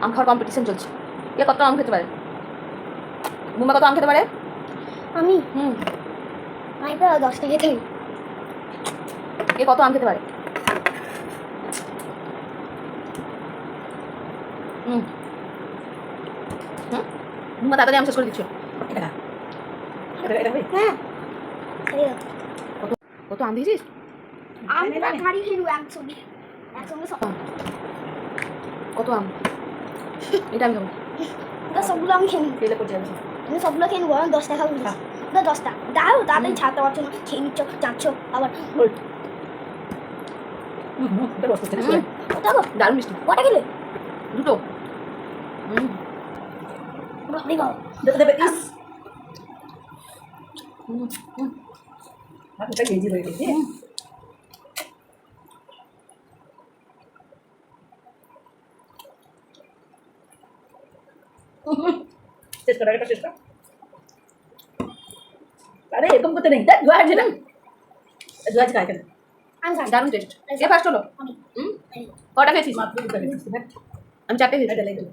আম খাওয়ার কম্পিটিশন চলছে, কে কত আম খেতে পারে। বুম্বা কত আম খেতে পারে? আমি আমি প্রায় 10টা খেতে পারি। কে কত আম খেতে পারে? বুম্বা তাড়াতাড়ি আম শেষ করে দিচ্ছ। হ্যাঁ কত আম দিয়েছিস? আমরা গাড়ি খেলবো একসঙ্গে সব। কত আম? এটা আমি খাবো। সবগুলো আমি খেয়ে নিই। তেলে পড়ে যাবে। আমি সবগুলো খেয়ে নিবো। আমি 10টা খাবো। 10টা দাও তাড়াতাড়ি ছাড়তে পারছো না, খেয়ে নিচ্ছ যাচ্ছ আবার। দারুণ মিষ্টি। কটা খেলে? দুটো। দেবে ইস হাতটা গেজি হয়ে গেছে। শেষ কর, একটা শেষ কর। আরে এরকম করতে নেই, দেখ জোয়ার আছে না, জোয়ার আছে কেন? আমি খাই। দারুণ টেস্ট। কে ফার্স্ট হলো? কটা খেয়েছিস? মাত্র দুটো খেয়েছি, দেখ আমি 4টে খেয়েছি। এটা লেগে গেল।